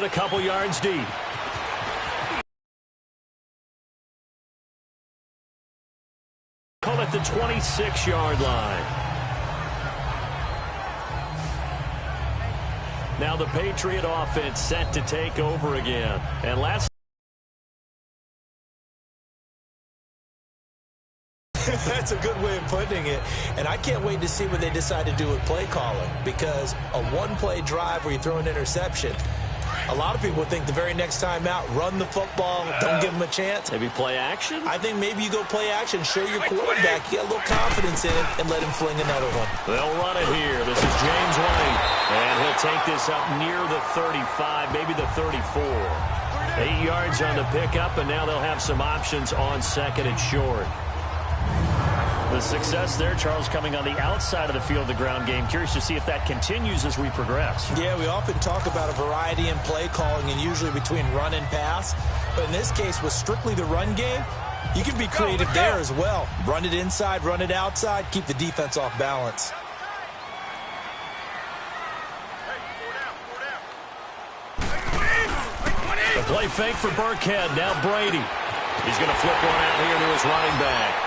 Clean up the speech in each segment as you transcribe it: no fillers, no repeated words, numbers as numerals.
a couple yards deep. Call it the 26-yard line. Now the Patriot offense set to take over again. And That's a good way of putting it. And I can't wait to see what they decide to do with play calling, because a one-play drive where you throw an interception, a lot of people think the very next time out, run the football, don't give them a chance. maybe play action? I think maybe you go play action, show your quarterback you got a little confidence in it, and let him fling another one. They'll run it here. This is James White. And he'll take this up near the 35, maybe the 34. 8 yards on the pickup, and now they'll have some options on second and short. The success there, Charles, coming on the outside of the field, the ground game. Curious to see if that continues as we progress. Yeah, we often talk about a variety in play calling and usually between run and pass. But in this case, with strictly the run game, you can be creative there as well. Run it inside, run it outside, keep the defense off balance. The play fake for Burkhead. Now Brady. He's going to flip one out here to his running back.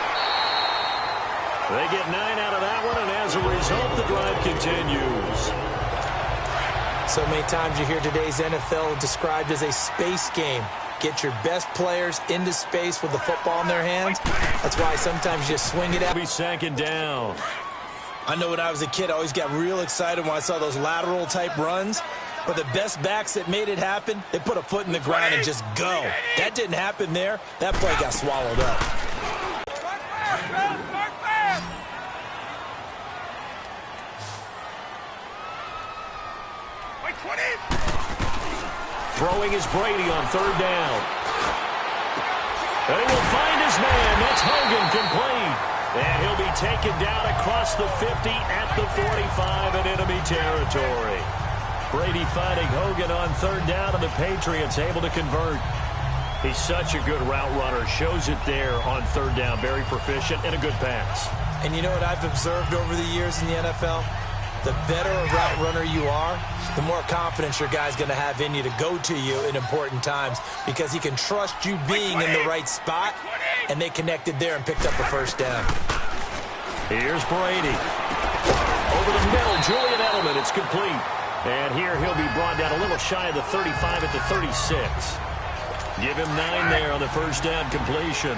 They get 9 out of that one, and as a result, the drive continues. So many times you hear today's NFL described as a space game. Get your best players into space with the football in their hands. That's why sometimes you just swing it out. Be second down. I know when I was a kid, I always got real excited when I saw those lateral-type runs. But the best backs that made it happen, they put a foot in the ground and just go. That didn't happen there. That play got swallowed up. Throwing is Brady on third down. And he will find his man. That's Hogan, complete. And he'll be taken down across the 50 at the 45 in enemy territory. Brady finding Hogan on third down, and the Patriots able to convert. He's such a good route runner. Shows it there on third down. Very proficient and a good pass. And you know what I've observed over the years in the NFL? The better a route runner you are, the more confidence your guy's going to have in you to go to you in important times, because he can trust you being in the right spot, and they connected there and picked up a first down. Here's Brady. Over the middle, Julian Edelman. It's complete. And here he'll be brought down a little shy of the 35 at the 36. Give him 9 there on the first down completion.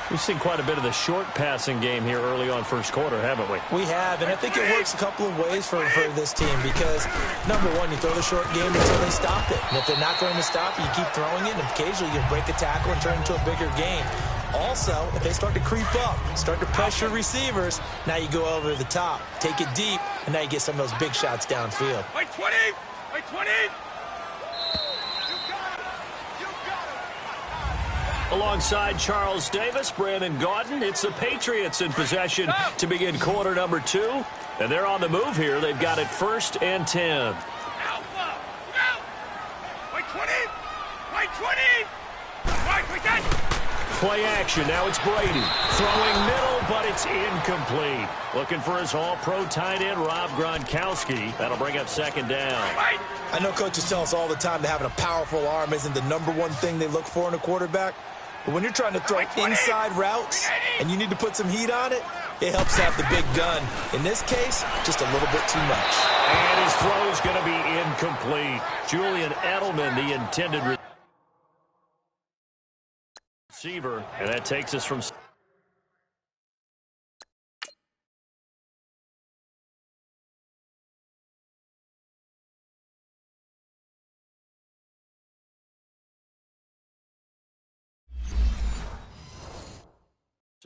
We've seen quite a bit of the short passing game here early on first quarter, haven't we? We have, and I think it works a couple of ways for this team, because, number one, you throw the short game until they stop it. And if they're not going to stop it, you keep throwing it, and occasionally you break a tackle and turn it into a bigger game. Also, if they start to creep up, start to pressure receivers, now you go over the top, take it deep, and now you get some of those big shots downfield. Wait 20! Wait 20! Alongside Charles Davis, Brandon Gaudin, it's the Patriots in possession to begin quarter number 2. And they're on the move here. They've got it 1st and 10. Alpha! Wait 20! Wait 20! Wait 10! Play action. Now it's Brady. Throwing middle, but it's incomplete. Looking for his all-pro tight end, Rob Gronkowski. That'll bring up second down. I know coaches tell us all the time that having a powerful arm isn't the number one thing they look for in a quarterback. But when you're trying to throw inside routes and you need to put some heat on it, it helps have the big gun. In this case, just a little bit too much. And his throw's going to be incomplete. Julian Edelman, the intended receiver. And that takes us from...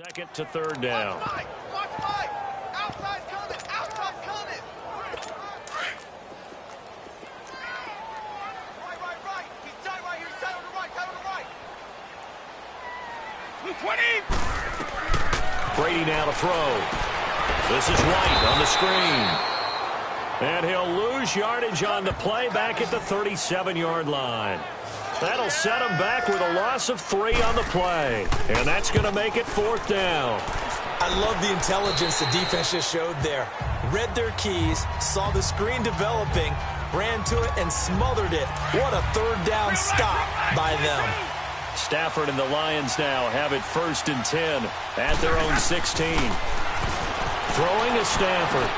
second to third down. Outside coming! Outside coming! Right. He's tight right here. He's tight on the right. Blue 20! Brady now to throw. This is White on the screen. And he'll lose yardage on the play back at the 37-yard line. That'll set him back with a loss of 3 on the play. And that's going to make it 4th down. I love the intelligence the defense just showed there. Read their keys, saw the screen developing, ran to it, and smothered it. What a third down stop by them. Stafford and the Lions now have it 1st and 10 at their own 16. Throwing is Stafford.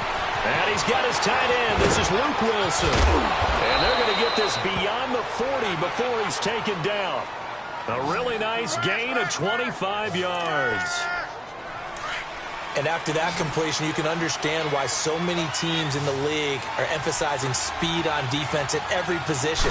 And he's got his tight end. This is Luke Wilson. And they're going to get this beyond the 40 before he's taken down. A really nice gain of 25 yards. And after that completion, you can understand why so many teams in the league are emphasizing speed on defense at every position.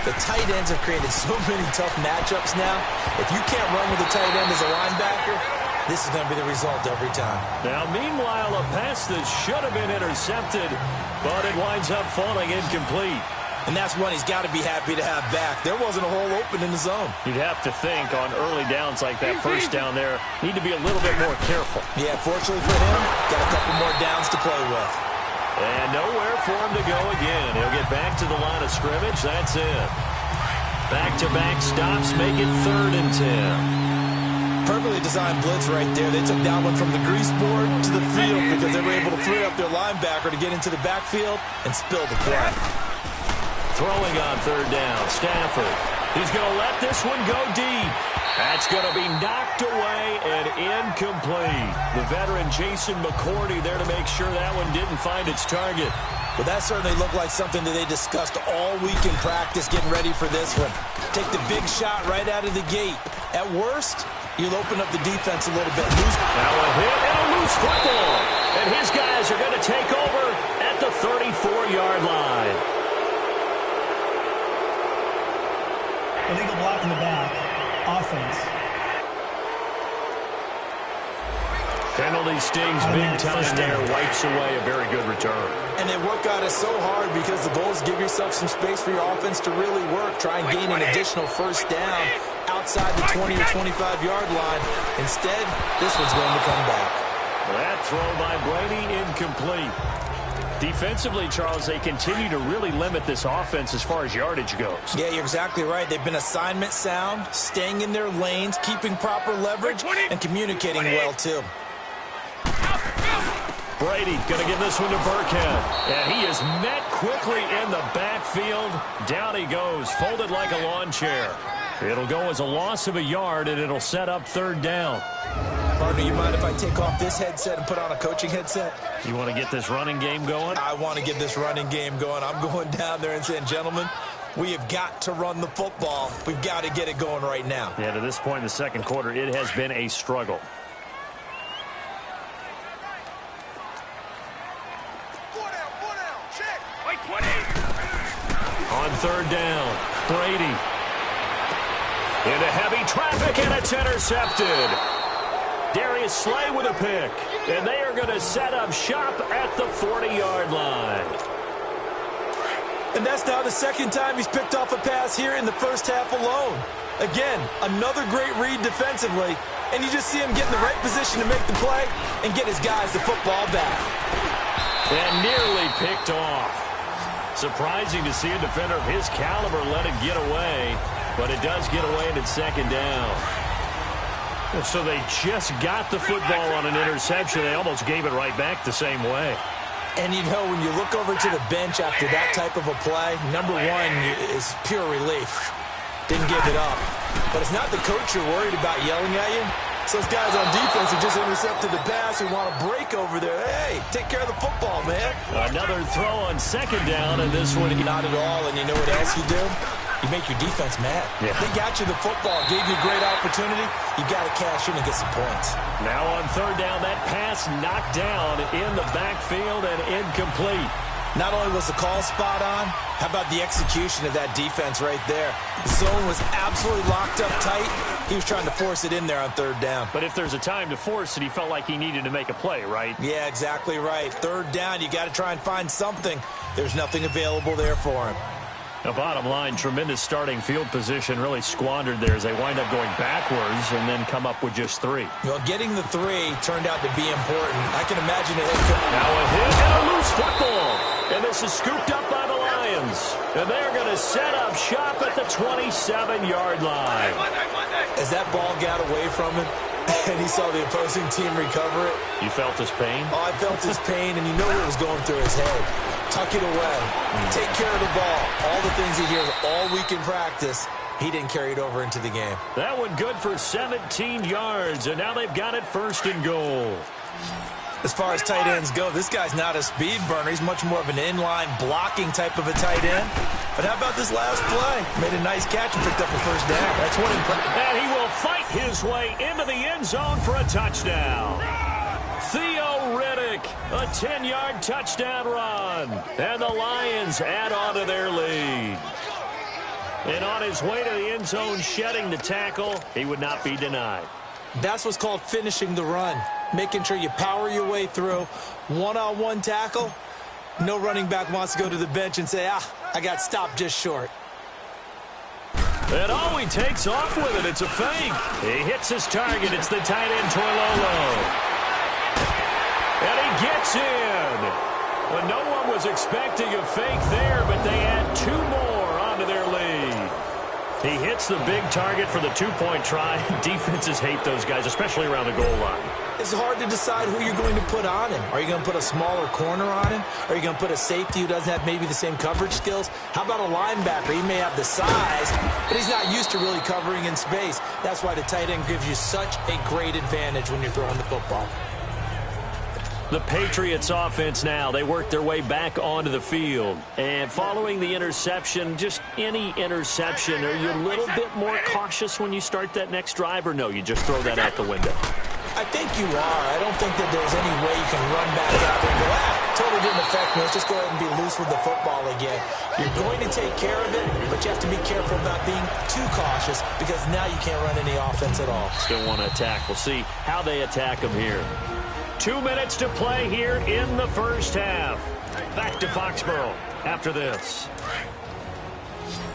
The tight ends have created so many tough matchups now. If you can't run with a tight end as a linebacker, this is going to be the result every time. Now, meanwhile, a pass that should have been intercepted, but it winds up falling incomplete. And that's one he's got to be happy to have back. There wasn't a hole open in the zone. You'd have to think on early downs like that, first down there, need to be a little bit more careful. Yeah, fortunately for him, got a couple more downs to play with. And nowhere for him to go again. He'll get back to the line of scrimmage. That's it. Back-to-back stops make it 3rd and 10. Perfectly designed blitz right there. They took that one from the grease board to the field because they were able to free up their linebacker to get into the backfield and spill the play. Throwing on 3rd down, Stafford. He's going to let this one go deep. That's going to be knocked away and incomplete. The veteran Jason McCourty there to make sure that one didn't find its target. Well, that certainly looked like something that they discussed all week in practice, getting ready for this one. Take the big shot right out of the gate. At worst, you'll open up the defense a little bit. Now a hit and a loose football. And his guys are going to take over at the 34-yard line. Illegal block in the back. Offense. Penalty stings big time there. Wipes away a very good return. And they work on it so hard because the goal is give yourself some space for your offense to really work. Try and gain an additional first down outside the 20 or 25-yard line. Instead, this one's going to come back. That throw by Brady incomplete. Defensively, Charles, they continue to really limit this offense as far as yardage goes. Yeah, you're exactly right. They've been assignment sound, staying in their lanes, keeping proper leverage, and communicating well, too. Brady going to give this one to Burkhead. And he is met quickly in the backfield. Down he goes, folded like a lawn chair. It'll go as a loss of a yard, and it'll set up 3rd down. Partner, you mind if I take off this headset and put on a coaching headset? You want to get this running game going? I want to get this running game going. I'm going down there and saying, gentlemen, we have got to run the football. We've got to get it going right now. Yeah, to this point in the second quarter, it has been a struggle. Check. Wait, 20. On 3rd down, Brady. Into heavy traffic, and it's intercepted. Darius Slay with a pick. And they are going to set up shop at the 40-yard line. And that's now the second time he's picked off a pass here in the first half alone. Again, another great read defensively. And you just see him get in the right position to make the play and get his guys the football back. And nearly picked off. Surprising to see a defender of his caliber let it get away. But it does get away and it's 2nd down. So they just got the football on an interception. They almost gave it right back the same way. And, you know, when you look over to the bench after that type of a play, number one is pure relief. Didn't give it up. But it's not the coach you're worried about yelling at you. It's those guys on defense who just intercepted the pass who want to break over there. Hey, take care of the football, man. Another throw on 2nd down, and this one... Not at all, and you know what else you do? You make your defense mad. Yeah. They got you the football, gave you a great opportunity. You got to cash in and get some points. Now on 3rd down, that pass knocked down in the backfield and incomplete. Not only was the call spot on, how about the execution of that defense right there? The zone was absolutely locked up tight. He was trying to force it in there on 3rd down. But if there's a time to force it, he felt like he needed to make a play, right? Yeah, exactly right. 3rd down, you got to try and find something. There's nothing available there for him. The bottom line, tremendous starting field position, really squandered there as they wind up going backwards and then come up with just 3. Well, getting the 3 turned out to be important. I can imagine it. Now a hit and a loose football. And this is scooped up by the Lions. And they're going to set up shop at the 27-yard line. As that ball got away from him, and he saw the opposing team recover it. You felt his pain? Oh, I felt his pain, and you know what was going through his head. Tuck it away. Take care of the ball. All the things he hears all week in practice, he didn't carry it over into the game. That one good for 17 yards, and now they've got it 1st and goal. As far as tight ends go, this guy's not a speed burner. He's much more of an inline blocking type of a tight end. But how about this last play? Made a nice catch and picked up a first down. That's what and he will fight his way into the end zone for a touchdown. Theo Riddick, a 10-yard touchdown run. And the Lions add on to their lead. And on his way to the end zone, shedding the tackle, he would not be denied. That's what's called finishing the run. Making sure you power your way through. One-on-one tackle. No running back wants to go to the bench and say, I got stopped just short. And he takes off with it. It's a fake. He hits his target. It's the tight end, Toilolo. And he gets in. Well, no one was expecting a fake there, but they add 2 more onto their lead. He hits the big target for the 2-point try. Defenses hate those guys, especially around the goal line. It's hard to decide who you're going to put on him. Are you going to put a smaller corner on him? Are you going to put a safety who doesn't have maybe the same coverage skills? How about a linebacker? He may have the size, but he's not used to really covering in space. That's why the tight end gives you such a great advantage when you're throwing the football. The Patriots offense now, they work their way back onto the field. And following the interception, just any interception, are you a little bit more cautious when you start that next drive, or no, you just throw that out the window? I think you are. I don't think that there's any way you can run back out there and go, totally didn't affect me. Let's just go ahead and be loose with the football again. You're going to take care of it, but you have to be careful about being too cautious because now you can't run any offense at all. Still want to attack. We'll see how they attack them here. 2 minutes to play here in the first half. Back to Foxborough after this.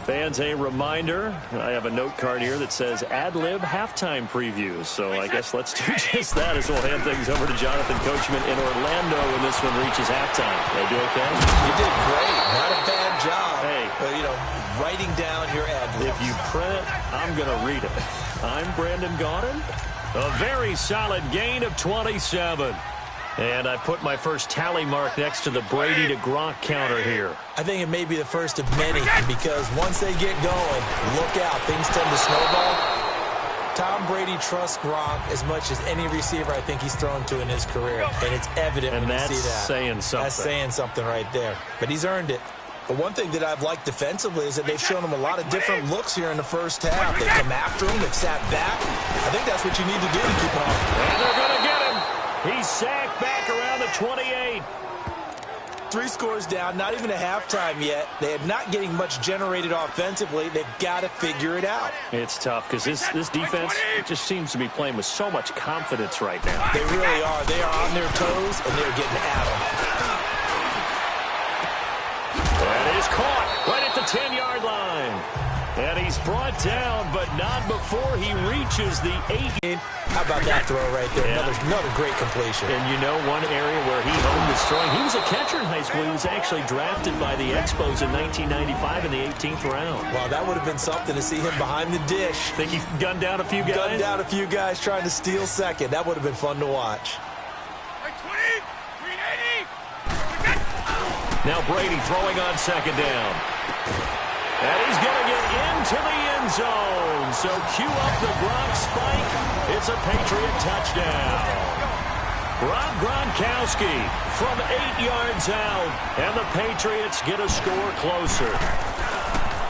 Fans, a reminder, I have a note card here that says ad-lib halftime previews. So I guess let's do just that as we'll hand things over to Jonathan Coachman in Orlando when this one reaches halftime. They do okay? You did great. Not a bad job. Hey. Writing down your ad-libs. If you print, I'm going to read it. I'm Brandon Gaudin. A very solid gain of 27. And I put my first tally mark next to the Brady to Gronk counter here. I think it may be the first of many because once they get going, look out. Things tend to snowball. Tom Brady trusts Gronk as much as any receiver I think he's thrown to in his career. And it's evident when you see that. And that's saying something. That's saying something right there. But he's earned it. But one thing that I've liked defensively is that they've shown him a lot of different looks here in the first half. They've come after him. They've sat back. I think that's what you need to do to keep him off. And they're going to get him. He's sacked back around the 28. 3 scores down, not even a halftime yet. They are not getting much generated offensively. They've got to figure it out. It's tough because this defense just seems to be playing with so much confidence right now. They really are. They are on their toes, and they're getting at them. That is caught right at the 10-yard line. And he's brought down, but not before he reaches the 8. How about that throw right there? Yeah. Another great completion. And you know one area where he honed his throwing, he was a catcher in high school. He was actually drafted by the Expos in 1995 in the 18th round. Wow, that would have been something to see him behind the dish. Think he gunned down a few guys? Gunned down a few guys trying to steal second. That would have been fun to watch. 20, 380. Now Brady throwing on second down. And he's going to get into the end zone. So cue up the Gronk spike. It's a Patriot touchdown. Rob Gronkowski from 8 yards out. And the Patriots get a score closer.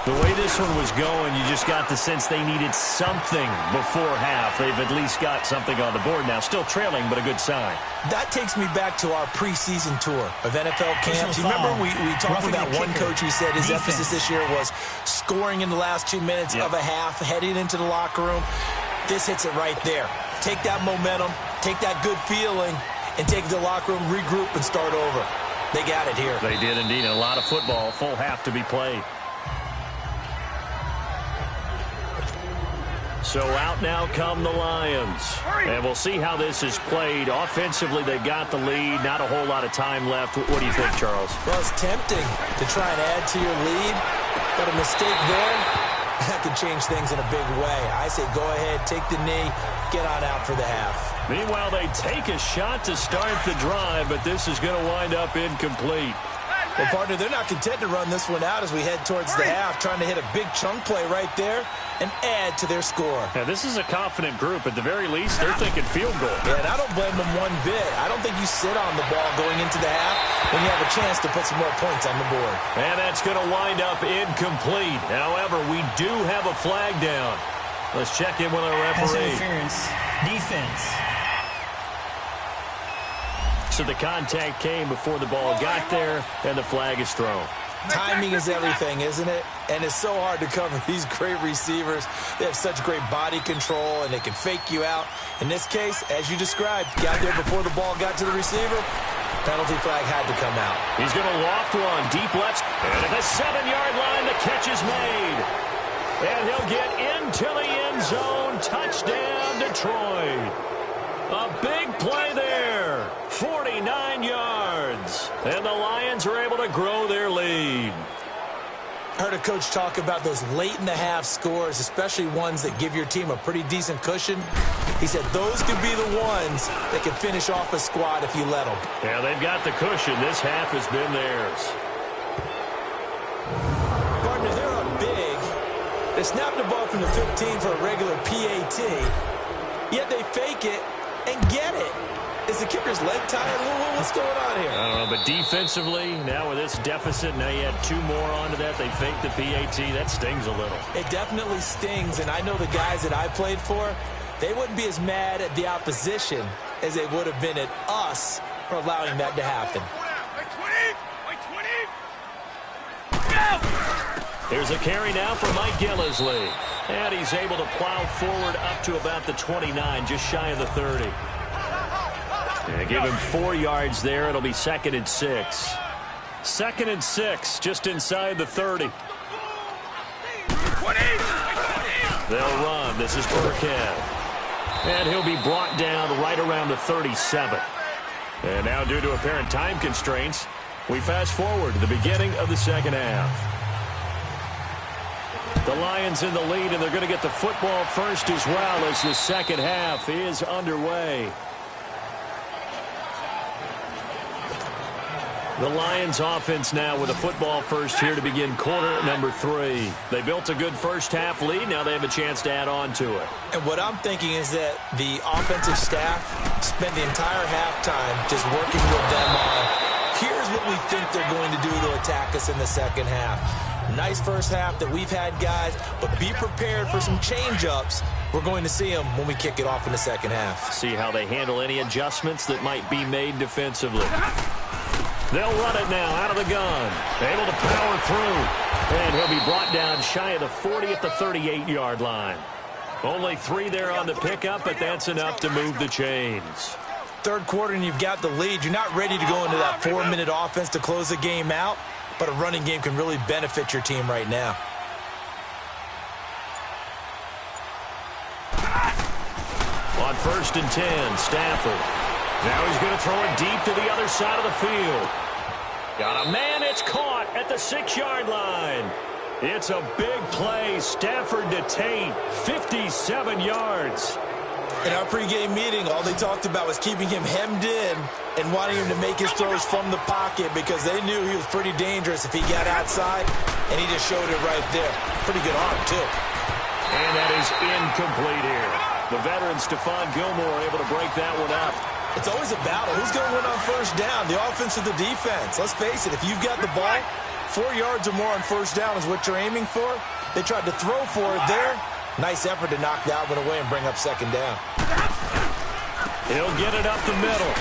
The way this one was going, you just got the sense they needed something before half. They've at least got something on the board now. Still trailing, but a good sign. That takes me back to our preseason tour of NFL camps. You remember we talked about one coach who said his emphasis this year was scoring in the last 2 minutes of a half, heading into the locker room. This hits it right there. Take that momentum, take that good feeling, and take it to the locker room, regroup, and start over. They got it here. They did indeed, and a lot of football, full half to be played. So out now come the Lions. And we'll see how this is played. Offensively, they've got the lead. Not a whole lot of time left. What do you think, Charles? Well, it's tempting to try and add to your lead, but a mistake there, that could can change things in a big way. I say go ahead, take the knee, get on out for the half. Meanwhile, they take a shot to start the drive, but this is going to wind up incomplete. Well, partner, they're not content to run this one out as we head towards the half, trying to hit a big chunk play right there and add to their score. Yeah, this is a confident group. At the very least, they're thinking field goal. Yeah, and I don't blame them one bit. I don't think you sit on the ball going into the half when you have a chance to put some more points on the board. And that's going to wind up incomplete. However, we do have a flag down. Let's check in with our Pass referee. interference. Defense. So the contact came before the ball got there, and the flag is thrown. Timing is everything, isn't it? And it's so hard to cover these great receivers. They have such great body control, and they can fake you out. In this case, as you described, got there before the ball got to the receiver. Penalty flag had to come out. He's going to loft one deep left. And at the 7-yard line, the catch is made. And he'll get into the end zone. Touchdown, Detroit. A big play there. 49 yards. And the Lions are able to grow their lead. I heard a coach talk about those late-in-the-half scores, especially ones that give your team a pretty decent cushion. He said those could be the ones that can finish off a squad if you let them. Yeah, they've got the cushion. This half has been theirs. Partner, they're up big. They snapped the ball from the 15 for a regular PAT, yet they fake it and get it. Is the kicker's leg tired? What's going on here? I don't know, but defensively, now with this deficit, now you add 2 more onto that. They faked the PAT. That stings a little. It definitely stings, and I know the guys that I played for, they wouldn't be as mad at the opposition as they would have been at us for allowing that to happen. Here's a carry now for Mike Gillislee. And he's able to plow forward up to about the 29, just shy of the 30. And give him 4 yards there. It'll be 2nd and 6. 2nd and 6, just inside the 30. They'll run. This is Burkhead. And he'll be brought down right around the 37. And now, due to apparent time constraints, we fast forward to the beginning of the second half. The Lions in the lead, and they're going to get the football first as well as the second half is underway. The Lions offense now with a football first here to begin quarter number 3. They built a good first half lead. Now they have a chance to add on to it. And what I'm thinking is that the offensive staff spent the entire halftime just working with them on, here's what we think they're going to do to attack us in the second half. Nice first half that we've had, guys, but be prepared for some change-ups. We're going to see them when we kick it off in the second half. See how they handle any adjustments that might be made defensively. They'll run it now out of the gun. Able to power through. And he'll be brought down shy of the 40 at the 38-yard line. Only 3 there on the pickup, but that's enough to move the chains. Third quarter and you've got the lead. You're not ready to go into that 4-minute offense to close the game out, but a running game can really benefit your team right now. On 1st and 10, Stafford. Now he's going to throw it deep to the other side of the field. Got a man, it's caught at the 6-yard line. It's a big play. Stafford to Tate, 57 yards. In our pregame meeting, all they talked about was keeping him hemmed in and wanting him to make his throws from the pocket because they knew he was pretty dangerous if he got outside, and he just showed it right there. Pretty good arm, too. And that is incomplete here. The veteran Stephon Gilmore able to break that one up. It's always a battle. Who's going to win on first down, the offense or the defense? Let's face it, if you've got the ball, 4 yards or more on first down is what you're aiming for. They tried to throw for it there. Nice effort to knock that one away and bring up second down. He'll get it up the middle.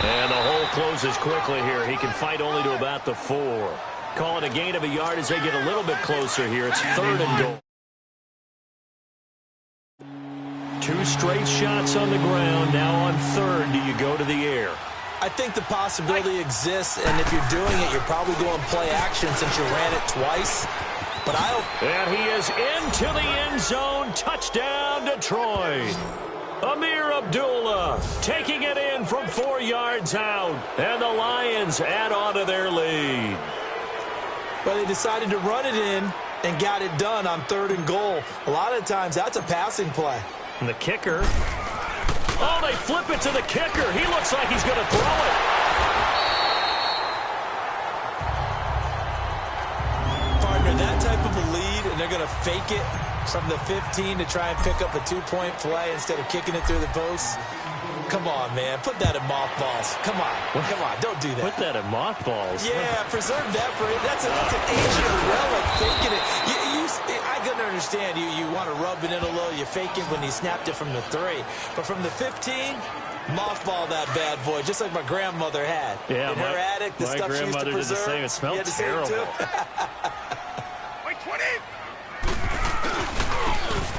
And the hole closes quickly here. He can fight only to about the 4. Call it a gain of a yard as they get a little bit closer here. It's 3rd and goal. 2 straight shots on the ground. Now on 3rd, do you go to the air? I think the possibility exists, and if you're doing it, you're probably going play action since you ran it twice. But And he is into the end zone. Touchdown, Detroit. Amir Abdullah taking it in from 4 yards out. And the Lions add on to their lead. Well, they decided to run it in and got it done on 3rd and goal. A lot of times, that's a passing play. And the kicker. Oh, they flip it to the kicker. He looks like he's going to throw it. Partner, that type of a lead, and they're going to fake it from the 15 to try and pick up a 2-point play instead of kicking it through the posts. Come on, man. Put that in mothballs. Come on. Come on. Don't do that. Put that in mothballs. Yeah, preserve that for it. That's an ancient relic, faking it. I couldn't understand. You want to rub it in a little. You fake it when he snapped it from the 3. But from the 15, mothball that bad boy, just like my grandmother had. Yeah, in her attic, the stuff she used to preserve. It smelled terrible. Wait, 20.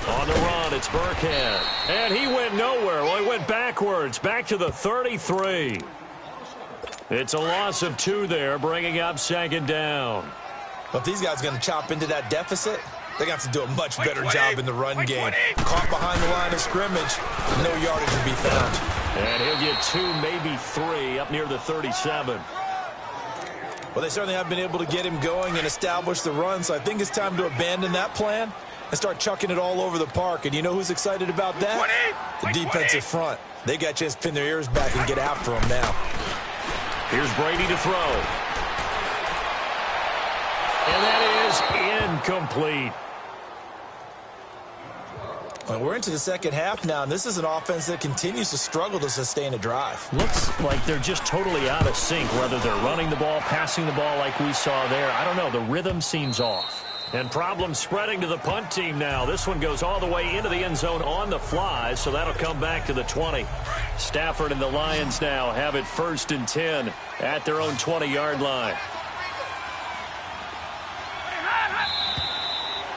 On the run, it's Burkhead. And he went nowhere. Well, he went backwards, back to the 33. It's a loss of 2 there, bringing up 2nd down. But if these guys are going to chop into that deficit, they're going to have to do a much better job in the run game. Caught behind the line of scrimmage, no yardage will be found. And he'll get 2, maybe 3, up near the 37. Well, they certainly have been able to get him going and establish the run, so I think it's time to abandon that plan and start chucking it all over the park. And you know who's excited about that? The defensive front. They got a chance to pin their ears back and get after him now. Here's Brady to throw. And that is incomplete. Well, we're into the second half now, and this is an offense that continues to struggle to sustain a drive. Looks like they're just totally out of sync, whether they're running the ball, passing the ball like we saw there. I don't know. The rhythm seems off. And problems spreading to the punt team now. This one goes all the way into the end zone on the fly, so that'll come back to the 20. Stafford and the Lions now have it 1st and 10 at their own 20-yard line.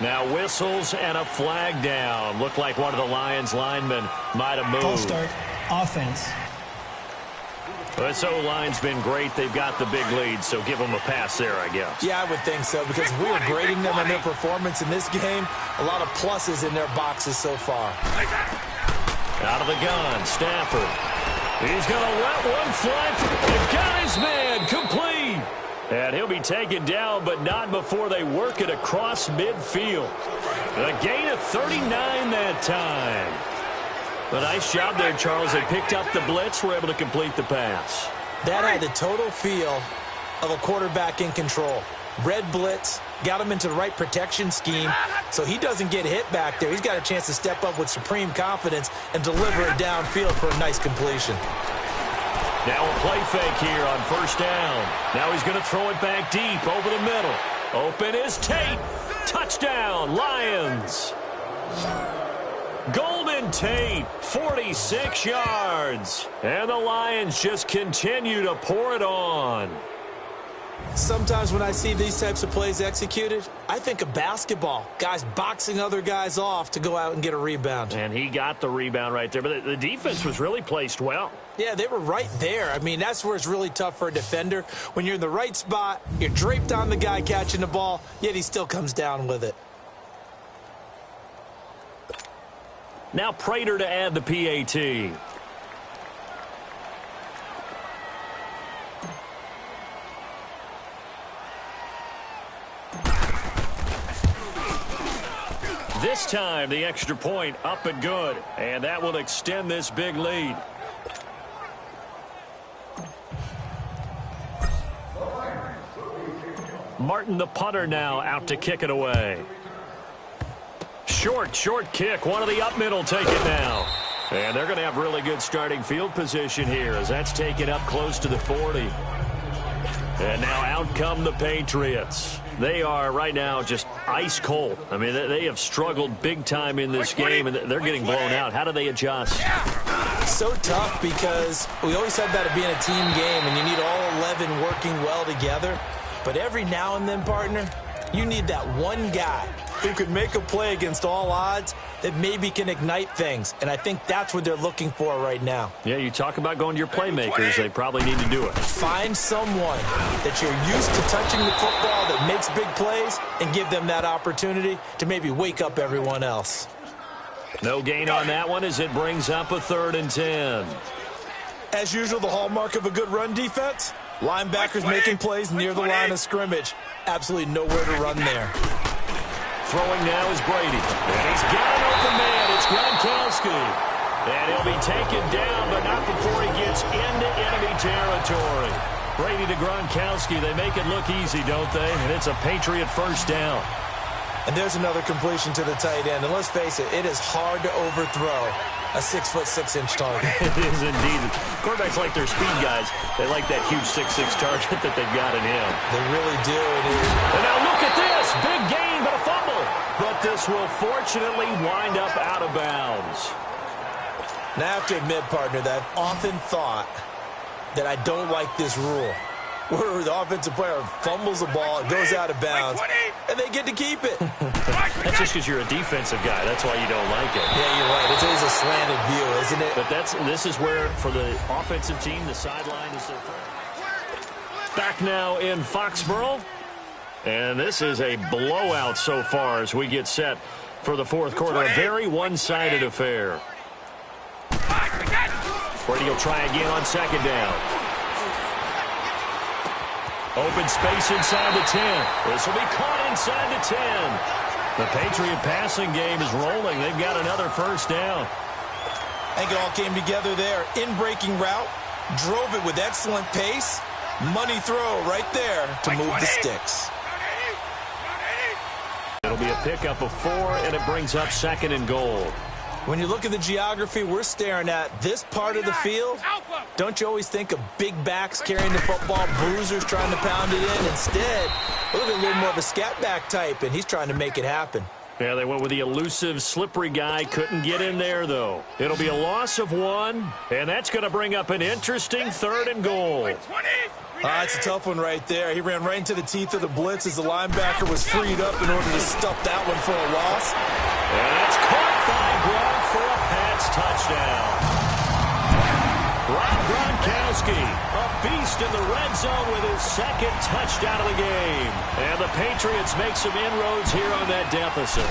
Now whistles and a flag down. Looked like one of the Lions linemen might have moved. False start, offense. This O-line's been great. They've got the big lead, so give them a pass there, I guess. Yeah, I would think so, because we were grading them on their performance in this game. A lot of pluses in their boxes so far. Out of the gun, Stafford. He's going to let one fly. They've got his man complete. And he'll be taken down, but not before they work it across midfield. A gain of 39 that time. But nice job there, Charles. They picked up the blitz, were able to complete the pass. That had the total feel of a quarterback in control. Red blitz, got him into the right protection scheme, so he doesn't get hit back there. He's got a chance to step up with supreme confidence and deliver it downfield for a nice completion. Now a play fake here on 1st down. Now he's going to throw it back deep over the middle. Open is Tate. Touchdown, Lions. Golden Tate, 46 yards. And the Lions just continue to pour it on. Sometimes when I see these types of plays executed, I think of basketball. Guys boxing other guys off to go out and get a rebound. And he got the rebound right there. But the defense was really placed well. Yeah, they were right there. I mean, that's where it's really tough for a defender. When you're in the right spot, you're draped on the guy catching the ball, yet he still comes down with it. Now Prater to add the PAT. This time, the extra point up and good. And that will extend this big lead. Martin, the punter, now out to kick it away. Short kick. One of the up middle take it now. And they're going to have really good starting field position here as that's taken up close to the 40. And now out come the Patriots. They are right now just ice cold. I mean, they have struggled big time in this game, and they're getting blown out. How do they adjust? So tough because we always said about it being a team game, and you need all 11 working well together. But every now and then, partner, you need that one guy who can make a play against all odds that maybe can ignite things. And I think that's what they're looking for right now. Yeah, you talk about going to your playmakers. They probably need to do it. Find someone that you're used to touching the football that makes big plays and give them that opportunity to maybe wake up everyone else. No gain on that one as it brings up a 3rd and 10. As usual, the hallmark of a good run defense, linebackers making plays near the line of scrimmage. Absolutely nowhere to run there. Throwing now is Brady. And he's got an open man. It's Gronkowski. And he'll be taken down, but not before he gets into enemy territory. Brady to Gronkowski. They make it look easy, don't they? And it's a Patriot first down. And there's another completion to the tight end. And let's face it, it is hard to overthrow a 6'6" target. It is indeed. Quarterbacks like their speed guys. They like that huge 6'6" target that they've got in him. They really do. And now look at this. Big gain, but a fumble. But this will fortunately wind up out of bounds. Now, I have to admit, partner, that I've often thought that I don't like this rule, where the offensive player fumbles the ball, it goes out of bounds, and they get to keep it. That's just because you're a defensive guy. That's why you don't like it. Yeah, you're right. It is a slanted view, isn't it? But this is where, for the offensive team, the sideline is their friend. Back now in Foxborough. And this is a blowout so far as we get set for the fourth quarter. A very one-sided affair. Brady will try again on second down. Open space inside the 10. This will be caught inside the 10. The Patriot passing game is rolling. They've got another first down. I think it all came together there. In-breaking route, drove it with excellent pace. Money throw right there to move the sticks. It'll be a pickup of 4, and it brings up second and goal. When you look at the geography we're staring at, this part of the field, don't you always think of big backs carrying the football, bruisers trying to pound it in? Instead, look at a little more of a scat back type, and he's trying to make it happen. Yeah, they went with the elusive, slippery guy. Couldn't get in there, though. It'll be a loss of 1, and that's going to bring up an interesting third and goal. It's a tough one right there. He ran right into the teeth of the blitz as the linebacker was freed up in order to stuff that one for a loss. And it's caught by Gronk for a Pats touchdown. Rob Gronkowski, a beast in the red zone with his second touchdown of the game. And the Patriots make some inroads here on that deficit.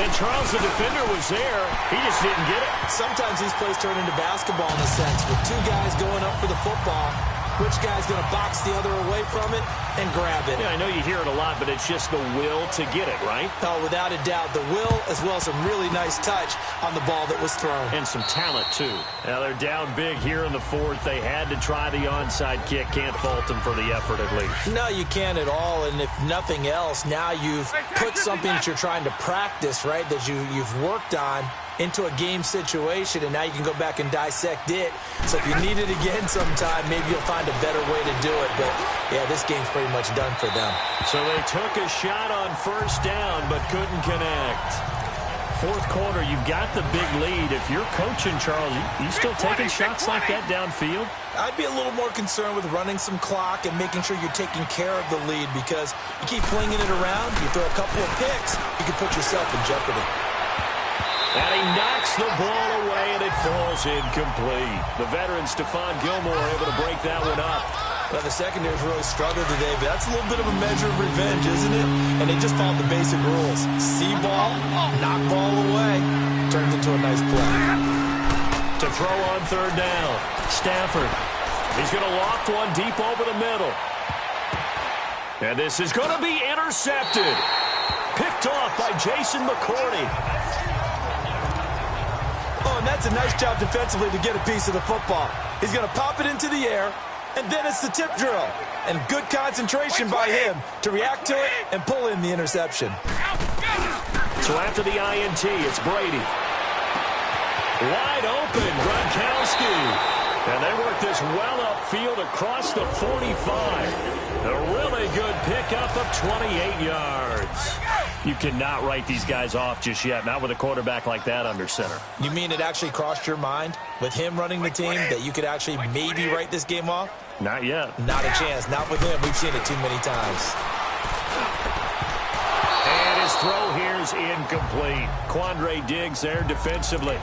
And Charles, the defender, was there. He just didn't get it. Sometimes these plays turn into basketball in a sense, with two guys going up for the football. Which guy's going to box the other away from it and grab it? Yeah, I know you hear it a lot, but it's just the will to get it, right? Oh, without a doubt. The will, as well as some really nice touch on the ball that was thrown. And some talent, too. Now, they're down big here in the fourth. They had to try the onside kick. Can't fault them for the effort, at least. No, you can't at all. And if nothing else, now you've put something that you're trying to practice, right, that you've worked on into a game situation, and now you can go back and dissect it. So if you need it again sometime, maybe you'll find a better way to do it. But, yeah, this game's pretty much done for them. So they took a shot on first down but couldn't connect. Fourth quarter, you've got the big lead. If you're coaching, Charles, you still taking shots like that downfield? I'd be a little more concerned with running some clock and making sure you're taking care of the lead, because you keep flinging it around, you throw a couple of picks, you can put yourself in jeopardy. And he knocks the ball away, and it falls incomplete. The veteran Stephon Gilmore able to break that one up. Well, the secondary's really struggled today, but that's a little bit of a measure of revenge, isn't it? And they just followed the basic rules. See ball, knock ball away. Turned into a nice play. To throw on third down, Stafford. He's going to loft one deep over the middle. And this is going to be intercepted. Picked off by Jason McCourty. Oh, and that's a nice job defensively to get a piece of the football. He's going to pop it into the air, and then it's the tip drill. And good concentration by him to react to it and pull in the interception. So after the INT, it's Brady. Wide open, Gronkowski. And they work this well upfield across the 45. A really good pickup of 28 yards. You cannot write these guys off just yet, not with a quarterback like that under center. You mean it actually crossed your mind, with him running the team, that you could actually maybe write this game off? Not yet. Not a chance. Not with him. We've seen it too many times. And his throw here is incomplete. Quandre Diggs there defensively.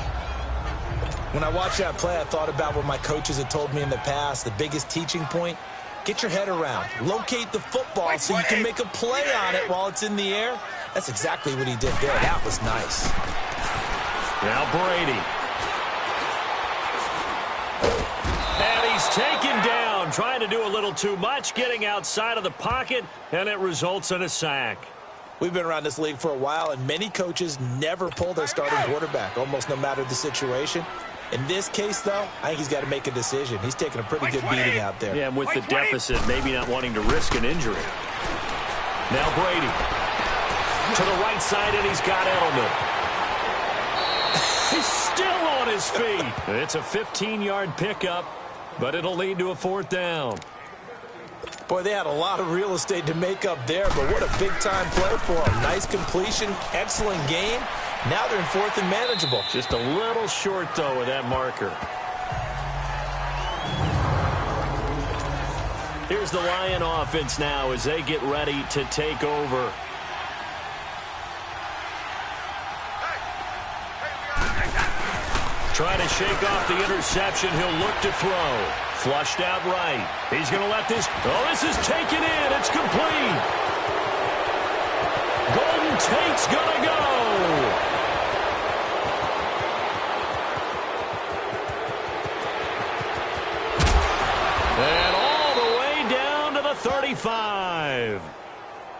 When I watched that play, I thought about what my coaches had told me in the past. The biggest teaching point, get your head around. Locate the football so you can make a play on it while it's in the air. That's exactly what he did there. That was nice. Now Brady. And he's taken down, trying to do a little too much, getting outside of the pocket, and it results in a sack. We've been around this league for a while, and many coaches never pull their starting quarterback, almost no matter the situation. In this case, though, I think he's got to make a decision. He's taking a pretty good beating out there. Yeah, and with the deficit, maybe not wanting to risk an injury. Now Brady to the right side, and he's got Edelman. He's still on his feet. It's a 15-yard pickup, but it'll lead to a 4th down. Boy, they had a lot of real estate to make up there, but what a big-time play for them. Nice completion, excellent game. Now they're in 4th and manageable. Just a little short, though, with that marker. Here's the Lion offense now as they get ready to take over. Trying to shake off the interception. He'll look to throw. Flushed out right. He's going to let this. Oh, this is taken in. It's complete. Golden Tate's going to go. And all the way down to the 35.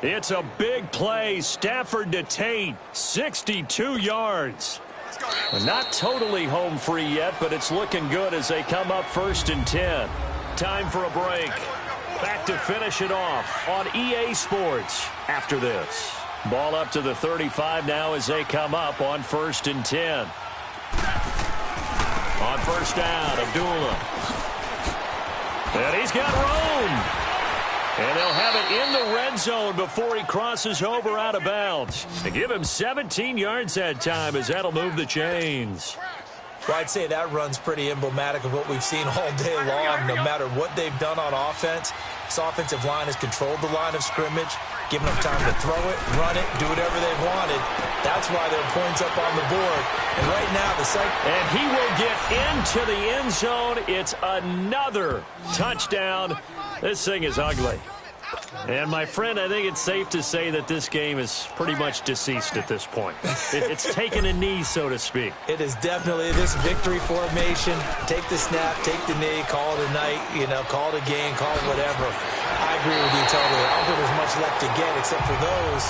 It's a big play. Stafford to Tate. 62 yards. Not totally home free yet, but it's looking good as they come up 1st and 10. Time for a break. Back to finish it off on EA Sports after this. Ball up to the 35 now as they come up on 1st and 10. On 1st down, Abdullah. And he's got room. And they'll have it in the red zone before he crosses over out of bounds. They give him 17 yards that time as that'll move the chains. Well, I'd say that run's pretty emblematic of what we've seen all day long. No matter what they've done on offense, this offensive line has controlled the line of scrimmage, given them time to throw it, run it, do whatever they wanted. That's why there are points up on the board. And right now, and he will get into the end zone. It's another touchdown. This thing is ugly. And, my friend, I think it's safe to say that this game is pretty much deceased at this point. It's taken a knee, so to speak. It is definitely this victory formation. Take the snap, take the knee, call it a night, call it a game, call it whatever. I agree with you totally. I don't think there's much left to get except for those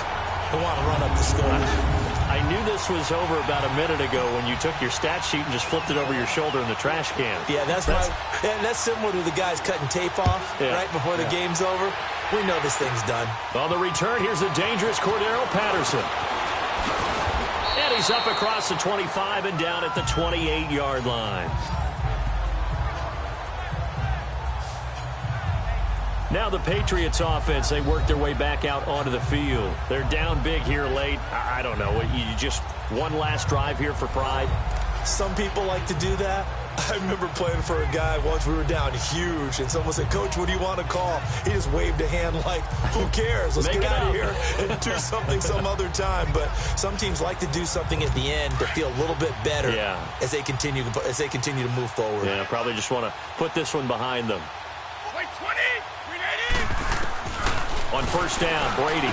who want to run up the score. I knew this was over about a minute ago when you took your stat sheet and just flipped it over your shoulder in the trash can. Yeah, that's similar to the guys cutting tape off right before the game's over. We know this thing's done. On the return, here's the dangerous Cordero Patterson. And he's up across the 25 and down at the 28-yard line. Now the Patriots offense, they work their way back out onto the field. They're down big here late. I don't know. You just one last drive here for pride? Some people like to do that. I remember playing for a guy once. We were down huge, and someone said, "Coach, what do you want to call?" He just waved a hand like, who cares? Let's get out of here and do something some other time. But some teams like to do something at the end to feel a little bit better as they continue to move forward. Yeah, probably just want to put this one behind them. On 1st down, Brady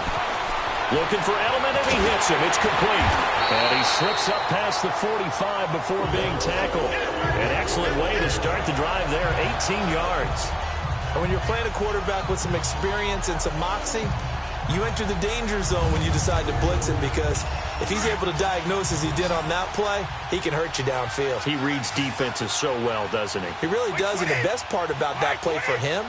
looking for Edelman, and he hits him. It's complete. And he slips up past the 45 before being tackled. An excellent way to start the drive there, 18 yards. And when you're playing a quarterback with some experience and some moxie, you enter the danger zone when you decide to blitz him, because if he's able to diagnose as he did on that play, he can hurt you downfield. He reads defenses so well, doesn't he? He really does, and the best part about that play for him,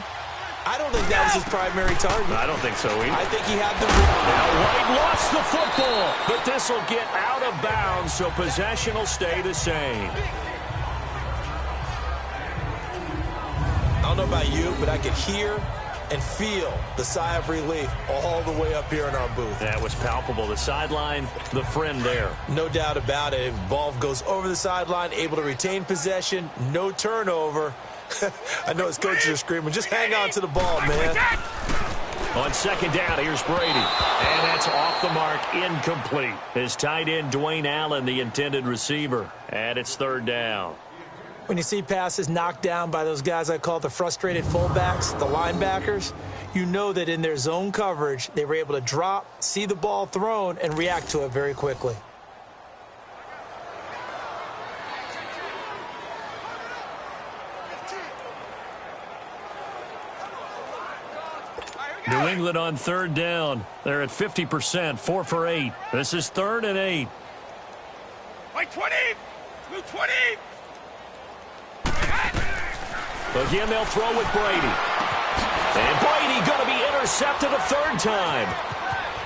I don't think that was his primary target. I don't think so either. I think he had the... Now White lost the football, but this will get out of bounds, so possession will stay the same. I don't know about you, but I could hear and feel the sigh of relief all the way up here in our booth. That was palpable. The sideline, the friend there. No doubt about it. Ball goes over the sideline, able to retain possession, no turnover. I know his coaches are screaming, just hang on to the ball, man. On 2nd down, here's Brady. And that's off the mark, incomplete. His tight end, Dwayne Allen, the intended receiver. And it's 3rd down. When you see passes knocked down by those guys I call the frustrated fullbacks, the linebackers, you know that in their zone coverage, they were able to drop, see the ball thrown, and react to it very quickly. New England on third down. They're at 50%, 4 for 8. This is 3rd and 8. White 20. Blue 20. Again, they'll throw with Brady. And Brady going to be intercepted a 3rd time.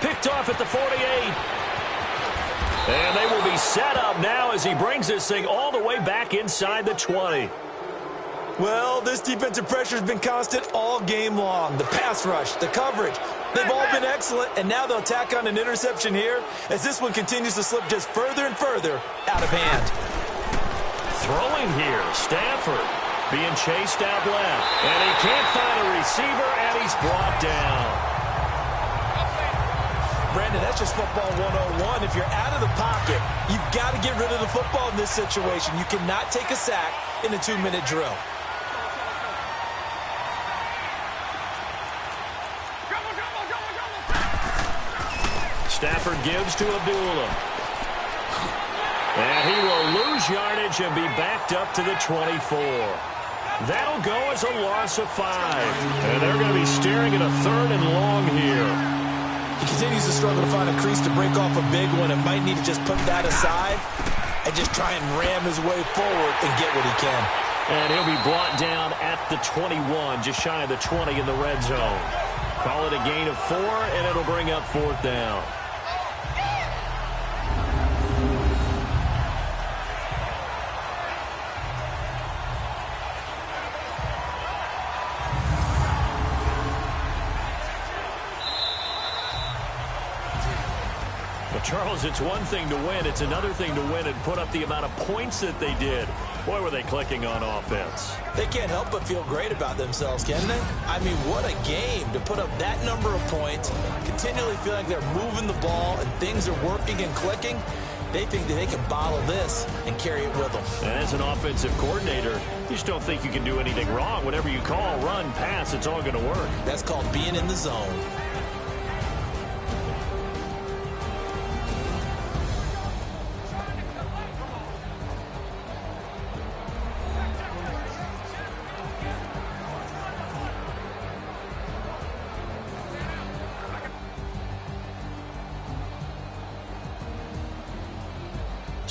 Picked off at the 48. And they will be set up now as he brings this thing all the way back inside the 20. Well, this defensive pressure has been constant all game long. The pass rush, the coverage, they've all been excellent, and now they'll tack on an interception here as this one continues to slip just further and further out of hand. Throwing here, Stafford being chased out left, and he can't find a receiver, and he's brought down. Brandon, that's just football 101. If you're out of the pocket, you've got to get rid of the football in this situation. You cannot take a sack in a 2-minute drill. Stafford gives to Abdullah. And he will lose yardage and be backed up to the 24. That'll go as a loss of 5. And they're going to be staring at a 3rd and long here. He continues to struggle to find a crease to break off a big one and might need to just put that aside and just try and ram his way forward and get what he can. And he'll be brought down at the 21, just shy of the 20 in the red zone. Call it a gain of 4, and it'll bring up 4th down. Charles, it's one thing to win. It's another thing to win and put up the amount of points that they did. Boy, were they clicking on offense. They can't help but feel great about themselves, can they? I mean, what a game to put up that number of points, continually feel like they're moving the ball and things are working and clicking. They think that they can bottle this and carry it with them. And as an offensive coordinator, you just don't think you can do anything wrong. Whatever you call, run, pass, it's all going to work. That's called being in the zone.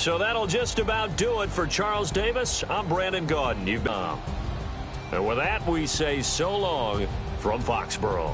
So that'll just about do it for Charles Davis. I'm Brandon Gaudin. You've been. And with that, we say so long from Foxborough.